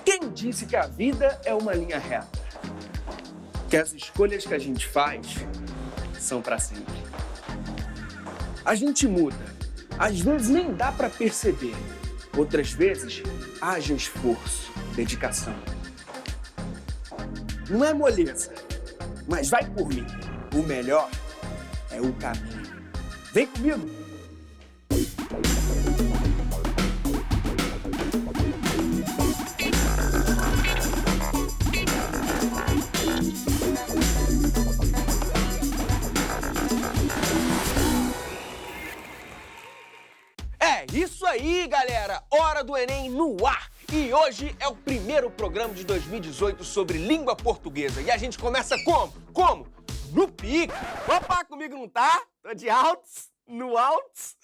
Quem disse que a vida é uma linha reta? Que as escolhas que a gente faz são para sempre. A gente muda. Às vezes nem dá para perceber. Outras vezes, haja esforço, dedicação. Não é moleza, mas vai por mim. O melhor é o caminho. Vem comigo! É isso aí, galera! Hora do Enem no ar! E hoje é o primeiro programa de 2018 sobre língua portuguesa. E a gente começa como? Como? No pique! Opa, comigo não tá? Tô de altos, no altos.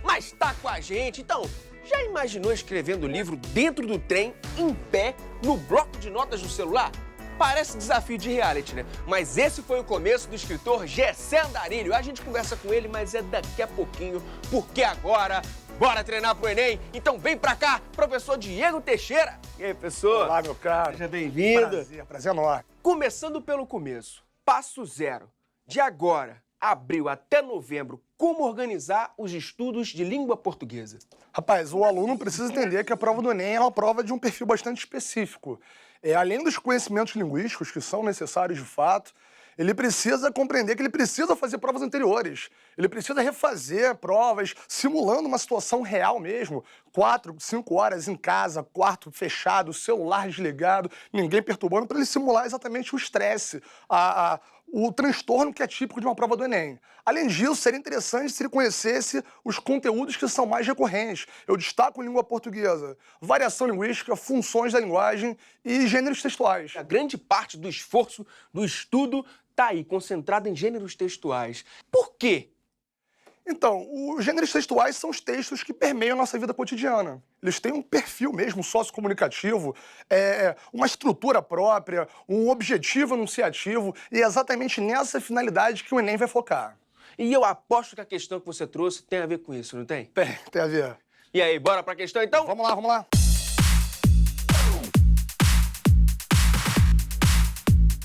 Mas tá com a gente, então já imaginou escrevendo o livro dentro do trem, em pé, no bloco de notas do celular? Parece desafio de reality, né? Mas esse foi o começo do escritor Gessé Andarilho. A gente conversa com ele, mas é daqui a pouquinho, porque agora, bora treinar pro Enem? Então vem pra cá, professor Diego Teixeira. E aí, professor? Olá, meu caro. Seja bem-vindo. Prazer enorme. Começando pelo começo, passo zero. De agora, abril até novembro, como organizar os estudos de língua portuguesa? Rapaz, o aluno precisa entender que a prova do Enem é uma prova de um perfil bastante específico. Além dos conhecimentos linguísticos, que são necessários de fato, ele precisa compreender que ele precisa fazer provas anteriores. Ele precisa refazer provas, simulando uma situação real mesmo. 4, 5 horas em casa, quarto fechado, celular desligado, ninguém perturbando, para ele simular exatamente o estresse, o transtorno que é típico de uma prova do Enem. Além disso, seria interessante se ele conhecesse os conteúdos que são mais recorrentes. Eu destaco língua portuguesa, variação linguística, funções da linguagem e gêneros textuais. A grande parte do esforço do estudo está aí, concentrado em gêneros textuais. Por quê? Então, os gêneros textuais são os textos que permeiam a nossa vida cotidiana. Eles têm um perfil mesmo sociocomunicativo, uma estrutura própria, um objetivo enunciativo, e é exatamente nessa finalidade que o Enem vai focar. E eu aposto que a questão que você trouxe tem a ver com isso, não tem? Tem a ver. E aí, bora pra questão então? Vamos lá, vamos lá.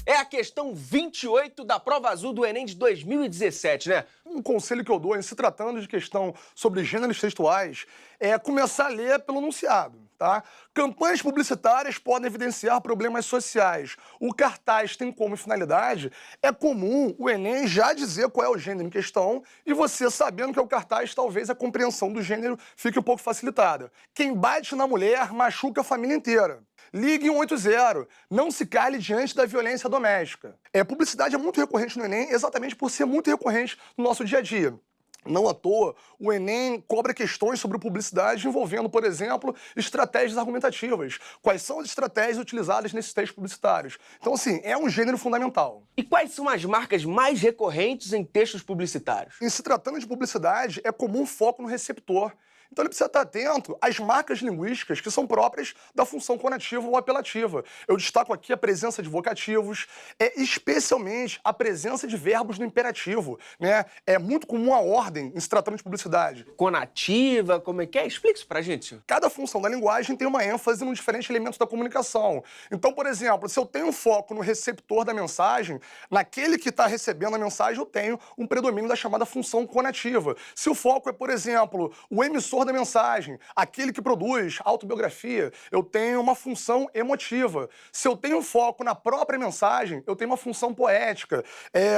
É a questão 28 da prova azul do Enem de 2017, né? Um conselho que eu dou em se tratando de questão sobre gêneros textuais é começar a ler pelo enunciado, tá? Campanhas publicitárias podem evidenciar problemas sociais. O cartaz tem como finalidade, é comum o Enem já dizer qual é o gênero em questão e você, sabendo que é o cartaz, talvez a compreensão do gênero fique um pouco facilitada. Quem bate na mulher machuca a família inteira. Ligue 180. Não se cale diante da violência doméstica. Publicidade é muito recorrente no Enem exatamente por ser muito recorrente no nosso dia a dia. Não à toa, o Enem cobra questões sobre publicidade envolvendo, por exemplo, estratégias argumentativas. Quais são as estratégias utilizadas nesses textos publicitários? Então, assim, é um gênero fundamental. E quais são as marcas mais recorrentes em textos publicitários? Em se tratando de publicidade, é comum foco no receptor. Então ele precisa estar atento às marcas linguísticas que são próprias da função conativa ou apelativa. Eu destaco aqui a presença de vocativos, especialmente a presença de verbos no imperativo, né? É muito comum a ordem em se tratando de publicidade. Conativa, como é que é? Explica isso pra gente, senhor. Cada função da linguagem tem uma ênfase num diferente elemento da comunicação. Então, por exemplo, se eu tenho um foco no receptor da mensagem, naquele que está recebendo a mensagem, eu tenho um predomínio da chamada função conativa. Se o foco é, por exemplo, o emissor da mensagem, aquele que produz autobiografia, eu tenho uma função emotiva. Se eu tenho foco na própria mensagem, eu tenho uma função poética.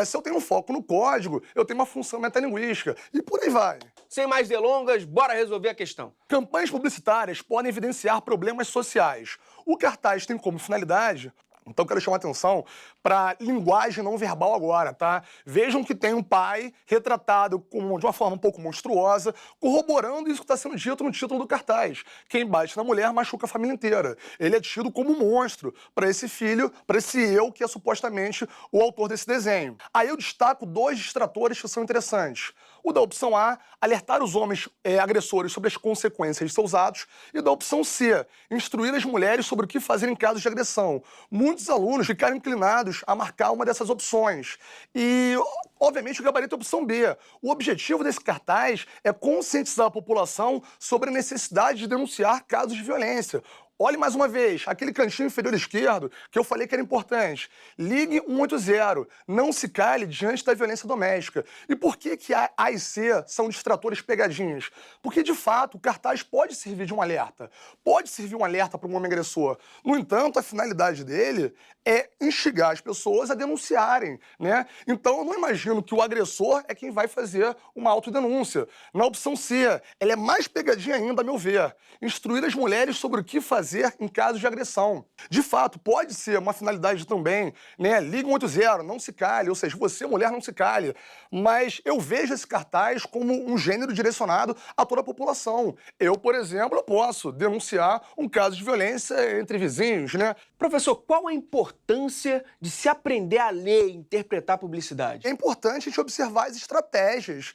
Se eu tenho um foco no código, eu tenho uma função metalinguística. E por aí vai. Sem mais delongas, bora resolver a questão. Campanhas publicitárias podem evidenciar problemas sociais. O cartaz tem como finalidade... Então, quero chamar atenção para linguagem não verbal agora, tá? Vejam que tem um pai retratado de uma forma um pouco monstruosa, corroborando isso que está sendo dito no título do cartaz. Quem bate na mulher machuca a família inteira. Ele é tido como um monstro para esse filho, para esse eu que é supostamente o autor desse desenho. Aí eu destaco 2 distratores que são interessantes. O da opção A, alertar os homens agressores sobre as consequências de seus atos. E da opção C, instruir as mulheres sobre o que fazer em casos de agressão. Muitos alunos ficaram inclinados a marcar uma dessas opções. E, obviamente, o gabarito é a opção B. O objetivo desse cartaz é conscientizar a população sobre a necessidade de denunciar casos de violência. Olhe mais uma vez, aquele cantinho inferior esquerdo que eu falei que era importante. Ligue 180. Não se cale diante da violência doméstica. E por que A e C são distratores pegadinhas? Porque, de fato, o cartaz pode servir de um alerta. Pode servir um alerta para um homem agressor. No entanto, a finalidade dele é instigar as pessoas a denunciarem, né? Então, eu não imagino que o agressor é quem vai fazer uma autodenúncia. Na opção C, ela é mais pegadinha ainda, a meu ver. Instruir as mulheres sobre o que fazer em casos de agressão. De fato, pode ser uma finalidade também, né? Ligue 180, não se cale, ou seja, você, mulher, não se cale. Mas eu vejo esse cartaz como um gênero direcionado a toda a população. Eu, por exemplo, eu posso denunciar um caso de violência entre vizinhos, né? Professor, qual a importância de se aprender a ler e interpretar a publicidade? É importante a gente observar as estratégias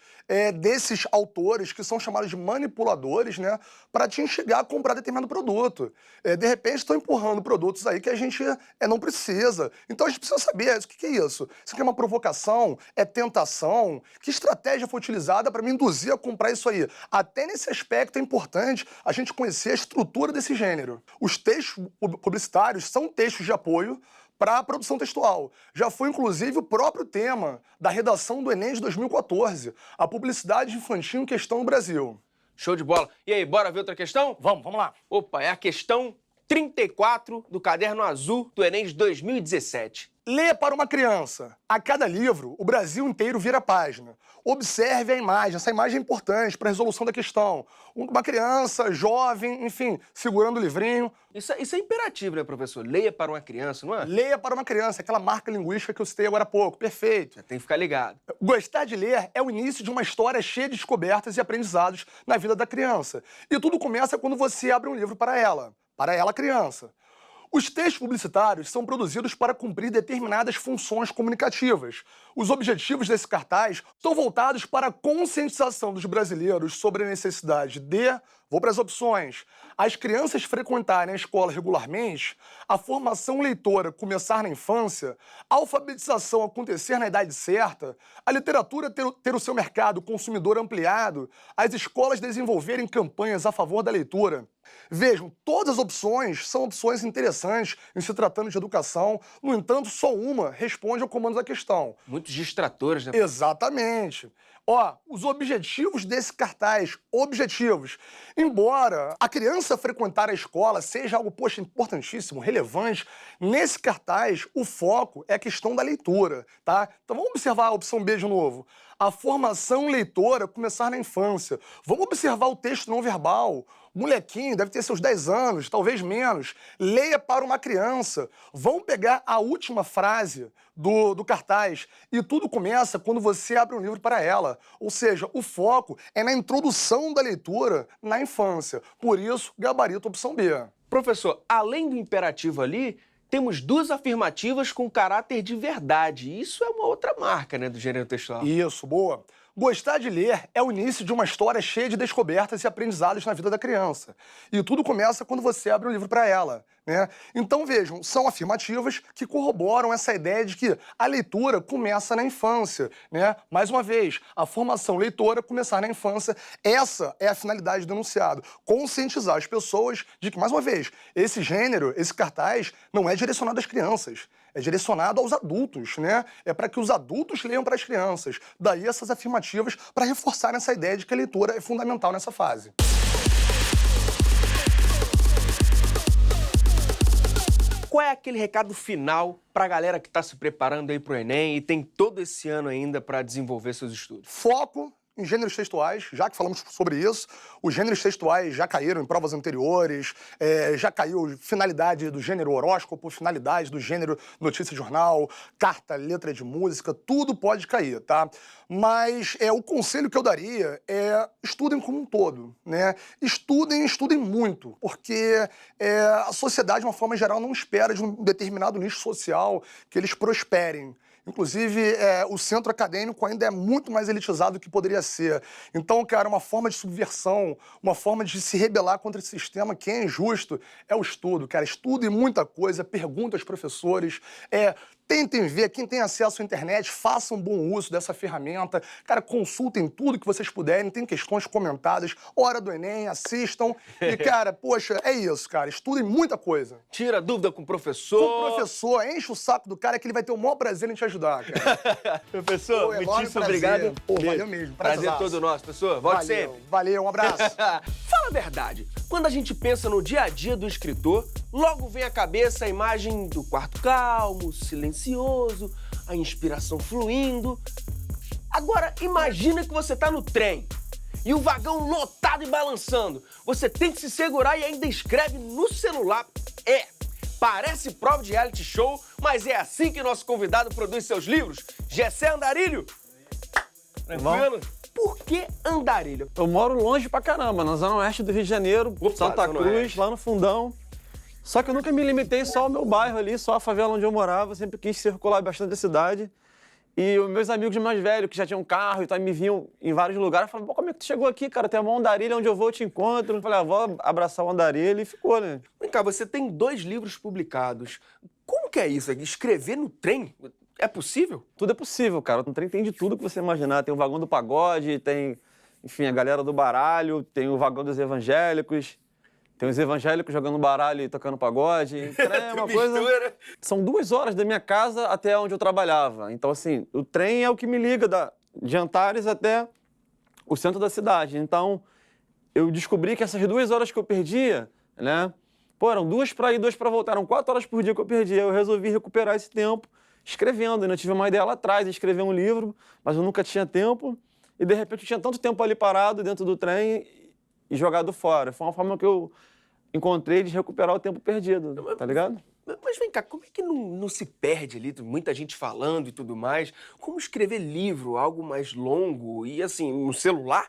desses autores, que são chamados de manipuladores, né, para te instigar a comprar determinado produto. De repente, estão empurrando produtos aí que a gente não precisa. Então, a gente precisa saber o que é isso. Isso aqui é uma provocação? É tentação? Que estratégia foi utilizada para me induzir a comprar isso aí? Até nesse aspecto é importante a gente conhecer a estrutura desse gênero. Os textos publicitários são textos de apoio para a produção textual. Já foi, inclusive, o próprio tema da redação do Enem de 2014, a publicidade infantil em questão no Brasil. Show de bola. E aí, bora ver outra questão? Vamos lá. Opa, é a questão 34 do Caderno Azul do Enem de 2017. Leia para uma criança. A cada livro, o Brasil inteiro vira página. Observe a imagem. Essa imagem é importante para a resolução da questão. Uma criança, jovem, enfim, segurando o livrinho. Isso é imperativo, né, professor? Leia para uma criança, não é? Leia para uma criança, aquela marca linguística que eu citei agora há pouco. Perfeito. Já tem que ficar ligado. Gostar de ler é o início de uma história cheia de descobertas e aprendizados na vida da criança. E tudo começa quando você abre um livro para ela, criança. Os textos publicitários são produzidos para cumprir determinadas funções comunicativas. Os objetivos desse cartaz estão voltados para a conscientização dos brasileiros sobre a necessidade de, vou para as opções, as crianças frequentarem a escola regularmente, a formação leitora começar na infância, a alfabetização acontecer na idade certa, a literatura ter o seu mercado consumidor ampliado, as escolas desenvolverem campanhas a favor da leitura. Vejam, todas as opções são opções interessantes em se tratando de educação, no entanto, só uma responde ao comando da questão. Muitos distratores, né? Exatamente. Ó, os objetivos desse cartaz, objetivos. Embora a criança frequentar a escola seja algo, poxa, importantíssimo, relevante, nesse cartaz o foco é a questão da leitura, tá? Então vamos observar a opção B de novo. A formação leitora começar na infância. Vamos observar o texto não verbal. Molequinho, deve ter seus 10 anos, talvez menos. Leia para uma criança. Vamos pegar a última frase do cartaz. E tudo começa quando você abre um livro para ela. Ou seja, o foco é na introdução da leitura na infância. Por isso, gabarito opção B. Professor, além do imperativo ali, temos duas afirmativas com caráter de verdade. Isso é uma outra marca, né, do gênero textual. Isso, boa. Gostar de ler é o início de uma história cheia de descobertas e aprendizados na vida da criança. E tudo começa quando você abre um livro para ela, né? Então, vejam, são afirmativas que corroboram essa ideia de que a leitura começa na infância, né? Mais uma vez, a formação leitora começar na infância, essa é a finalidade do enunciado. Conscientizar as pessoas de que, mais uma vez, esse gênero, esse cartaz, não é direcionado às crianças. É direcionado aos adultos, né? É para que os adultos leiam para as crianças. Daí essas afirmativas para reforçar essa ideia de que a leitura é fundamental nessa fase. Qual é aquele recado final para a galera que está se preparando aí para o Enem e tem todo esse ano ainda para desenvolver seus estudos? Foco em gêneros textuais, já que falamos sobre isso, os gêneros textuais já caíram em provas anteriores, já caiu finalidade do gênero horóscopo, finalidade do gênero notícia de jornal, carta, letra de música, tudo pode cair, tá? Mas o conselho que eu daria é estudem como um todo, né? Estudem muito, porque a sociedade, de uma forma geral, não espera de um determinado nicho social que eles prosperem. Inclusive, o centro acadêmico ainda é muito mais elitizado do que poderia ser. Então, cara, uma forma de subversão, uma forma de se rebelar contra esse sistema que é injusto, é o estudo, cara. Estude muita coisa, pergunte aos professores, tentem ver, quem tem acesso à internet, façam bom uso dessa ferramenta. Cara, consultem tudo que vocês puderem, tem questões comentadas, hora do Enem, assistam. E, cara, poxa, é isso, cara, estudem muita coisa. Tira dúvida com o professor. Com o professor, enche o saco do cara que ele vai ter o maior prazer em te ajudar, cara. Professor, Pô, enorme muitíssimo prazer. obrigado. Pô, valeu mesmo. Prazer todo nosso, professor. Volte sempre. Valeu, um abraço. Fala a verdade. Quando a gente pensa no dia a dia do escritor, logo vem à cabeça a imagem do quarto calmo, silencioso, a inspiração fluindo. Agora, imagina que você tá no trem e o vagão lotado e balançando. Você tem que se segurar e ainda escreve no celular. Parece prova de reality show, mas é assim que nosso convidado produz seus livros. Gessé Andarilho. Tranquilo? Por que Andarilho? Eu moro longe pra caramba, na zona oeste do Rio de Janeiro, Opa, Santa zona Cruz, oeste. lá no fundão. Só que eu nunca me limitei só ao meu bairro ali, só a favela onde eu morava, sempre quis circular bastante a cidade. E os meus amigos mais velhos, que já tinham carro e tal, me vinham em vários lugares, falavam, pô, como é que tu chegou aqui, cara? Tem uma Andarilho, onde eu vou eu te encontro. Eu falei, vou abraçar o Andarilho e ficou, né? Vem cá, você tem 2 livros publicados. Como que é isso? Escrever no trem? É possível? Tudo é possível, cara. No trem tem de tudo que você imaginar. Tem o vagão do pagode, tem, enfim, a galera do baralho, tem o vagão dos evangélicos, tem os evangélicos jogando baralho e tocando pagode. O trem é uma coisa... Mistura. São 2 horas da minha casa até onde eu trabalhava. Então, assim, o trem é o que me liga de Antares até o centro da cidade. Então, eu descobri que essas 2 horas que eu perdia, né? Pô, eram 2 para ir, 2 para voltar. Eram 4 horas por dia que eu perdia. Eu resolvi recuperar esse tempo escrevendo. Eu tive uma ideia lá atrás de escrever um livro, mas eu nunca tinha tempo. E, de repente, eu tinha tanto tempo ali parado dentro do trem e jogado fora. Foi uma forma que eu encontrei de recuperar o tempo perdido, tá ligado? Mas vem cá, como é que não se perde ali, muita gente falando e tudo mais? Como escrever livro, algo mais longo e assim, no celular?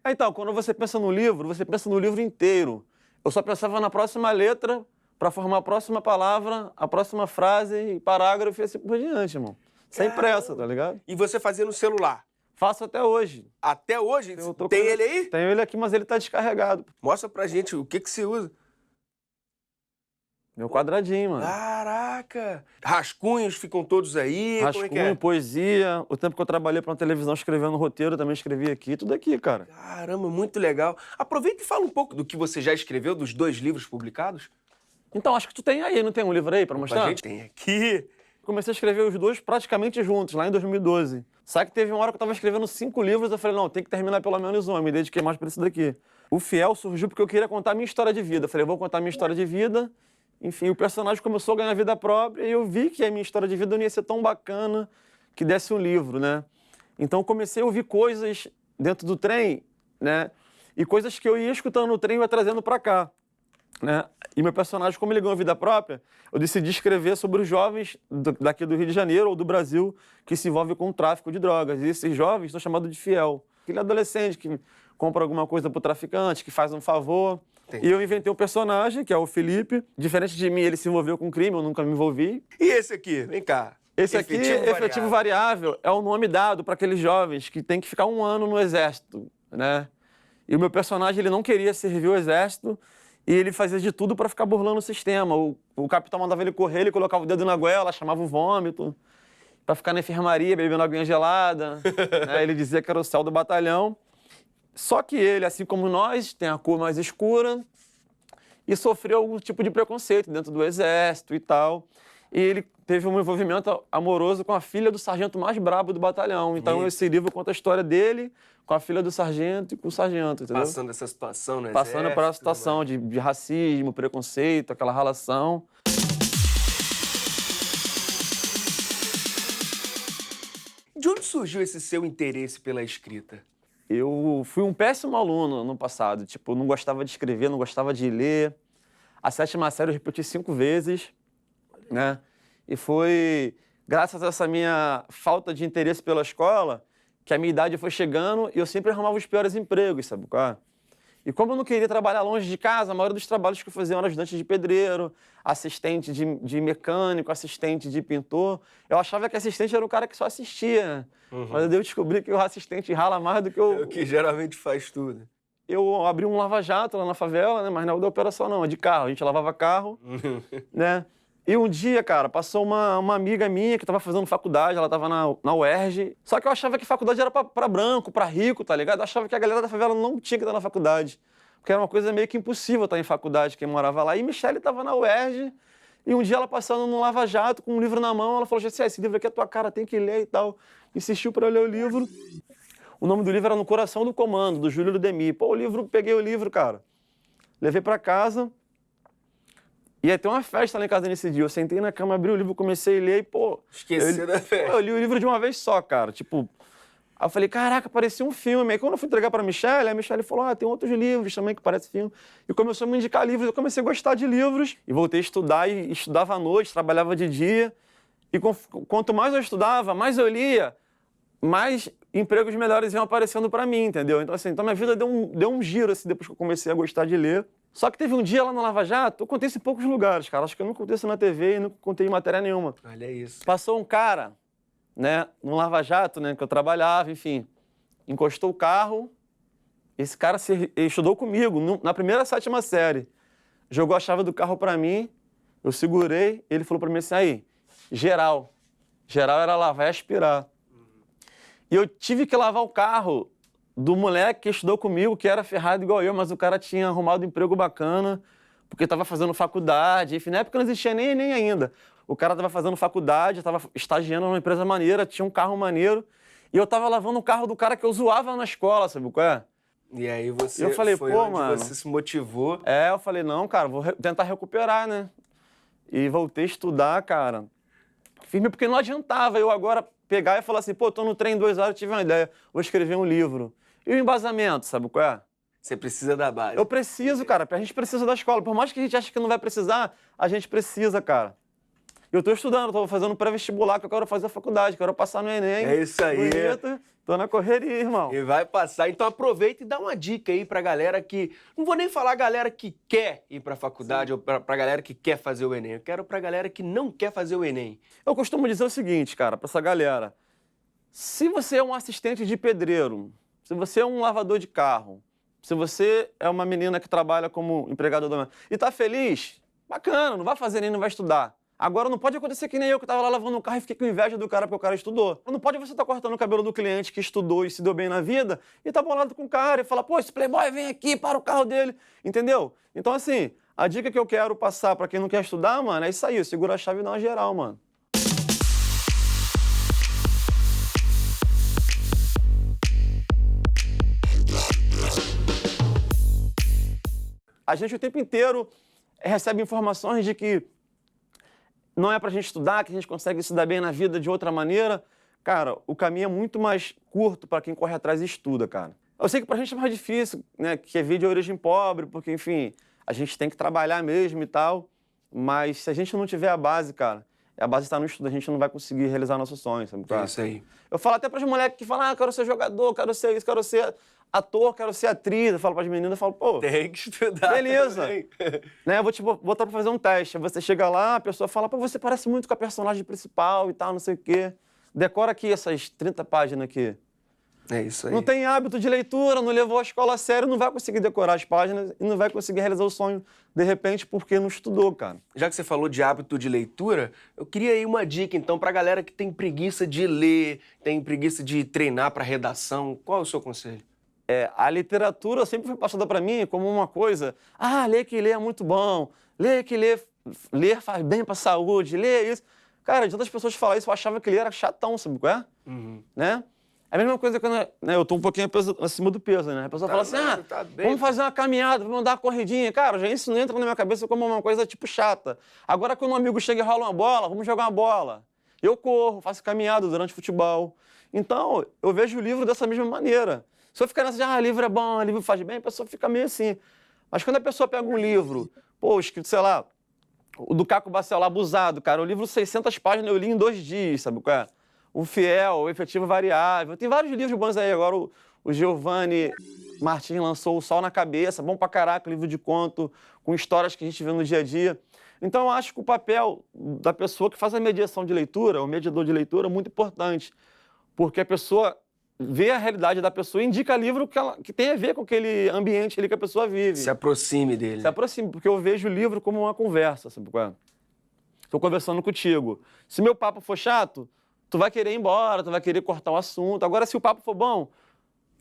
Então, quando você pensa no livro, você pensa no livro inteiro. Eu só pensava na próxima letra para formar a próxima palavra, a próxima frase e parágrafo e assim por diante, irmão. Sem pressa, tá ligado? E você fazia no celular? Faço até hoje. Até hoje? Eu tô Tem com- ele aí? Tenho ele aqui, mas ele tá descarregado. Mostra pra gente o que você usa. Meu quadradinho, mano. Caraca! Rascunhos ficam todos aí? Como é que Rascunho, é? poesia. O tempo que eu trabalhei pra uma televisão escrevendo roteiro, eu também escrevi aqui. Tudo aqui, cara. Caramba, muito legal. Aproveita e fala um pouco do que você já escreveu, dos 2 livros publicados. Então, acho que tu tem aí, não tem um livro aí pra mostrar? A gente tem aqui. Comecei a escrever os 2 praticamente juntos, lá em 2012. Só que teve uma hora que eu tava escrevendo 5 livros, eu falei, não, tem que terminar pelo menos um, eu me dediquei mais pra esse daqui. O Fiel surgiu porque eu queria contar a minha história de vida. Eu falei, vou contar a minha história de vida. Enfim, o personagem começou a ganhar vida própria e eu vi que a minha história de vida não ia ser tão bacana que desse um livro, né? Então eu comecei a ouvir coisas dentro do trem, né? E coisas que eu ia escutando no trem e ia trazendo pra cá, né? E meu personagem, como ele ganhou vida própria, eu decidi escrever sobre os jovens daqui do Rio de Janeiro ou do Brasil que se envolvem com o tráfico de drogas. E esses jovens são chamados de fiel. Aquele adolescente que compra alguma coisa pro traficante, que faz um favor. Entendi. E eu inventei um personagem, que é o Felipe. Diferente de mim, ele se envolveu com crime, eu nunca me envolvi. E esse aqui? Vem cá. Esse aqui, efetivo variável, é o nome dado para aqueles jovens que têm que ficar 1 ano no exército, né? E o meu personagem, ele não queria servir o exército e ele fazia de tudo para ficar burlando o sistema. O capitão mandava ele correr, ele colocava o dedo na goela, chamava o vômito, para ficar na enfermaria bebendo aguinha gelada. Né? Ele dizia que era o céu do batalhão. Só que ele, assim como nós, tem a cor mais escura e sofreu algum tipo de preconceito dentro do exército e tal. E ele teve um envolvimento amoroso com a filha do sargento mais brabo do batalhão. Então, esse livro conta a história dele com a filha do sargento e com o sargento, entendeu? Passando essa situação no Passando exército, por essa situação de racismo, preconceito, aquela relação. De onde surgiu esse seu interesse pela escrita? Eu fui um péssimo aluno no passado. Tipo, não gostava de escrever, não gostava de ler. A 7ª série eu repeti 5 vezes, né? E foi graças a essa minha falta de interesse pela escola que a minha idade foi chegando e eu sempre arrumava os piores empregos, sabe qual é? E como eu não queria trabalhar longe de casa, a maioria dos trabalhos que eu fazia era ajudante de pedreiro, assistente de mecânico, assistente de pintor. Eu achava que assistente era o cara que só assistia. Mas daí eu descobri que o assistente rala mais do que É o que geralmente faz tudo. Eu abri um lava-jato lá na favela, né? Mas não é da operação, não, é de carro. A gente lavava carro, né? E um dia, cara, passou uma amiga minha que tava fazendo faculdade, ela tava na UERJ. Só que eu achava que faculdade era pra branco, pra rico, tá ligado? Eu achava que a galera da favela não tinha que estar na faculdade. Porque era uma coisa meio que impossível estar em faculdade, quem morava lá. E Michele tava na UERJ, e um dia ela passando no Lava Jato com um livro na mão, ela falou, Jessé, esse livro aqui é tua cara, tem que ler e tal. Insistiu pra eu ler o livro. O nome do livro era No Coração do Comando, do Júlio Ludemir. Pô, peguei o livro, cara. Levei pra casa. E ia ter uma festa lá em casa nesse dia. Eu sentei na cama, abri o livro, comecei a ler e, pô... Esqueci da festa. Eu li o livro de uma vez só, cara. Tipo... Aí eu falei, caraca, parecia um filme. Aí quando eu fui entregar pra Michele, a Michele falou, tem outros livros também que parecem filme. E começou a me indicar livros. Eu comecei a gostar de livros. E voltei a estudar, e estudava à noite, trabalhava de dia. E quanto mais eu estudava, mais eu lia, mais empregos melhores iam aparecendo pra mim, entendeu? Então, assim, minha vida deu um giro, assim, depois que eu comecei a gostar de ler. Só que teve um dia lá no Lava Jato, eu contei isso em poucos lugares, cara. Acho que eu não contei isso na TV e não contei em matéria nenhuma. Olha isso. Passou um cara, né, no Lava Jato, né, que eu trabalhava, enfim. Encostou o carro, esse cara ele estudou comigo na primeira 7ª série. Jogou a chave do carro pra mim, eu segurei, ele falou pra mim assim, aí, geral. Geral era lavar e aspirar. E eu tive que lavar o carro do moleque que estudou comigo, que era ferrado igual eu, mas o cara tinha arrumado um emprego bacana, porque estava fazendo faculdade, enfim, na época não existia nem ainda. O cara estava fazendo faculdade, estava estagiando numa empresa maneira, tinha um carro maneiro, e eu estava lavando o carro do cara que eu zoava na escola, sabe qual é? E aí você eu falei, foi pô, onde mano, você se motivou. Eu falei, não, cara, vou tentar recuperar, né? E voltei a estudar, cara, firme, porque não adiantava eu agora pegar e falar assim, pô, tô no trem 2 horas, tive uma ideia, vou escrever um livro. E o embasamento, sabe qual é? Você precisa da base. Eu preciso, cara, a gente precisa da escola. Por mais que a gente ache que não vai precisar, a gente precisa, cara. Eu tô estudando, tô fazendo pré-vestibular, que eu quero fazer a faculdade, quero passar no Enem. É isso aí. Bonito, tô na correria, irmão. E vai passar. Então aproveita e dá uma dica aí pra galera que... Não vou nem falar galera que quer ir pra faculdade ou pra galera que quer fazer o Enem. Eu quero pra galera que não quer fazer o Enem. Eu costumo dizer o seguinte, cara, pra essa galera. Se você é um assistente de pedreiro, se você é um lavador de carro, se você é uma menina que trabalha como empregada doméstica e tá feliz, bacana, não vai fazer nem, não vai estudar. Agora não pode acontecer que nem eu que tava lá lavando o carro e fiquei com inveja do cara porque o cara estudou. Não pode você estar cortando o cabelo do cliente que estudou e se deu bem na vida e tá bolado com o cara e falar, pô, esse playboy vem aqui, para o carro dele, entendeu? Então assim, a dica que eu quero passar pra quem não quer estudar, mano, é isso aí, segura a chave e dá uma geral, mano. A gente o tempo inteiro recebe informações de que não é pra gente estudar, que a gente consegue se dar bem na vida de outra maneira. Cara, o caminho é muito mais curto para quem corre atrás e estuda, cara. Eu sei que pra gente é mais difícil, né, que é vir de origem pobre, porque, enfim, a gente tem que trabalhar mesmo e tal, mas se a gente não tiver a base, cara, a base está no estudo, a gente não vai conseguir realizar nossos sonhos, sabe? É isso aí. Eu falo até pras moleques que falam, quero ser jogador, quero ser isso, quero ser ator, quero ser atriz. Eu falo pras meninas, eu falo, pô... Tem que estudar. Beleza. Né, eu vou te botar pra fazer um teste. Você chega lá, a pessoa fala, pô, você parece muito com a personagem principal e tal, não sei o quê. Decora aqui essas 30 páginas aqui. É isso aí. Não tem hábito de leitura, não levou a escola a sério, não vai conseguir decorar as páginas e não vai conseguir realizar o sonho, de repente, porque não estudou, cara. Já que você falou de hábito de leitura, eu queria aí uma dica, então, pra galera que tem preguiça de ler, tem preguiça de treinar pra redação. Qual é o seu conselho? A literatura sempre foi passada pra mim como uma coisa, ler que ler é muito bom, ler que ler faz bem pra saúde, ler isso. Cara, de outras pessoas falar isso, eu achava que ler era chatão, sabe qual é? Né? É a mesma coisa quando eu tô um pouquinho acima do peso, né? A pessoa fala assim, vamos fazer uma caminhada, vamos dar uma corridinha. Cara, já isso não entra na minha cabeça como uma coisa, tipo, chata. Agora, quando um amigo chega e rola uma bola, vamos jogar uma bola. Eu corro, faço caminhada durante o futebol. Então, eu vejo o livro dessa mesma maneira. Se eu ficar nessa de, livro é bom, livro faz bem, a pessoa fica meio assim. Mas quando a pessoa pega um livro, escrito, sei lá, o do Caco Bacelar, Abusado, cara, o livro 600 páginas eu li em 2 dias, sabe qual é? O Fiel, o Efetivo Variável. Tem vários livros bons aí. Agora o Giovanni Martins lançou O Sol na Cabeça, bom pra caraca, livro de conto, com histórias que a gente vê no dia a dia. Então, eu acho que o papel da pessoa que faz a mediação de leitura, o mediador de leitura, é muito importante. Porque a pessoa vê a realidade da pessoa e indica livro que tem a ver com aquele ambiente ali que a pessoa vive. Se aproxime dele. Se aproxime, porque eu vejo o livro como uma conversa, sabe qual é? Tô conversando contigo. Se meu papo for chato, tu vai querer ir embora, tu vai querer cortar o assunto. Agora, se o papo for bom,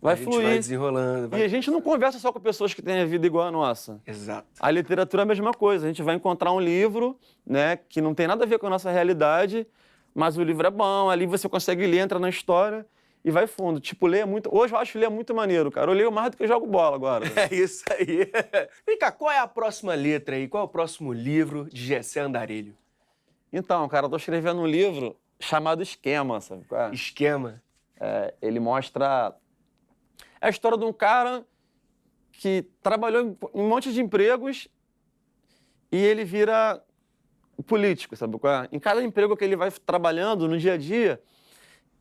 vai fluir. A gente vai desenrolando. E a gente não conversa só com pessoas que têm a vida igual a nossa. Exato. A literatura é a mesma coisa. A gente vai encontrar um livro, né, que não tem nada a ver com a nossa realidade, mas o livro é bom, ali você consegue ler, entra na história e vai fundo. Tipo, ler é muito... Hoje eu acho ler muito maneiro, cara. Eu leio mais do que eu jogo bola agora. É isso aí. Vem cá, qual é a próxima letra aí? Qual é o próximo livro de Gessé Andarilho? Então, cara, eu tô escrevendo um livro chamado Esquema, sabe qual é? Esquema. Ele mostra a história de um cara que trabalhou em um monte de empregos e ele vira político, sabe qual é? Em cada emprego que ele vai trabalhando no dia a dia,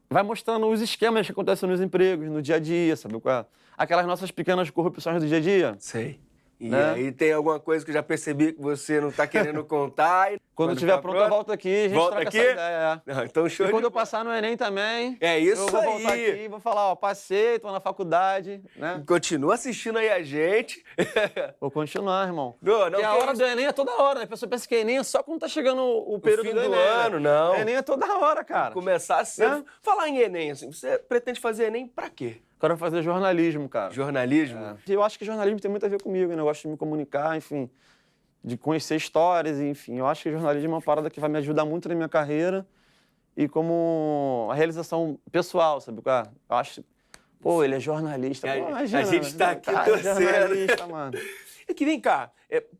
vai mostrando os esquemas que acontecem nos empregos, no dia a dia, sabe qual é? Aquelas nossas pequenas corrupções do dia a dia. Sei. E Né? aí tem alguma coisa que eu já percebi que você não tá querendo contar. Quando estiver tá pronto, eu volto aqui e a gente Volta troca aqui? essa ideia. Não, então show E de quando eu bola. passar no Enem também, É isso eu vou voltar aí. aqui e vou falar, ó, passei, tô na faculdade, né? Continua assistindo aí a gente. Vou continuar, irmão. Não, Porque a que hora isso. do Enem é toda hora, né? A pessoa pensa que Enem é só quando tá chegando o período fim do do Enem. ano, né? não. Enem é toda hora, cara. Começar cedo. Né? Falar em Enem, assim, você pretende fazer Enem pra quê? Quero fazer jornalismo, cara. Jornalismo? É. Eu acho que jornalismo tem muito a ver comigo, né? Eu gosto de me comunicar, enfim, de conhecer histórias, enfim. Eu acho que jornalismo é uma parada que vai me ajudar muito na minha carreira e como a realização pessoal, sabe? Eu acho, pô, ele é jornalista. Pô, imagina, a gente tá aqui cara, torcendo. jornalista, mano. E que vem cá,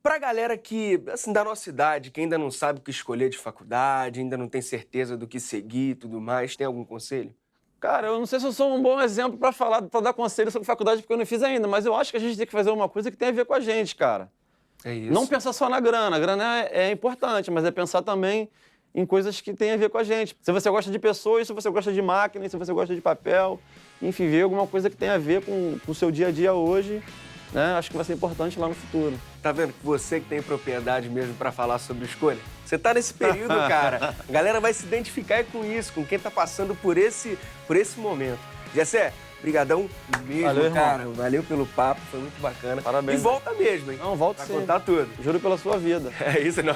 pra galera que, assim, da nossa idade, que ainda não sabe o que escolher de faculdade, ainda não tem certeza do que seguir e tudo mais, tem algum conselho? Cara, eu não sei se eu sou um bom exemplo pra falar, para dar conselho sobre faculdade, porque eu não fiz ainda, mas eu acho que a gente tem que fazer uma coisa que tem a ver com a gente, cara. É isso. Não pensar só na grana. A grana é importante, mas é pensar também em coisas que têm a ver com a gente. Se você gosta de pessoas, se você gosta de máquina, se você gosta de papel, enfim, ver alguma coisa que tem a ver com o seu dia a dia hoje, né? Acho que vai ser importante lá no futuro. Tá vendo que você que tem propriedade mesmo pra falar sobre escolha? Você tá nesse período, cara. A galera vai se identificar com isso, com quem tá passando por esse momento. Gessé, brigadão mesmo, Valeu, irmão. cara. Valeu pelo papo, foi muito bacana. Parabéns. E volta mesmo, hein? Não, volto Pra sim. contar tudo. Juro pela sua vida. É isso, não.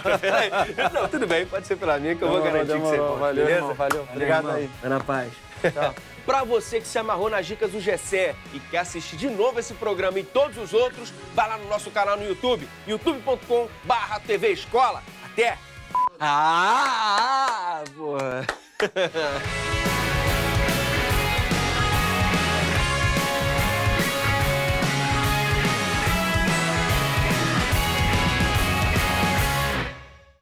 Não, tudo bem, pode ser pela minha que eu vou garantir que você demorou. volta, Valeu, beleza? irmão, valeu. Obrigado irmão. aí. Vai na paz. Tchau. Pra você que se amarrou nas dicas do Gessé e quer assistir de novo esse programa e todos os outros, vai lá no nosso canal no YouTube, youtube.com/TV Escola. Até! Porra!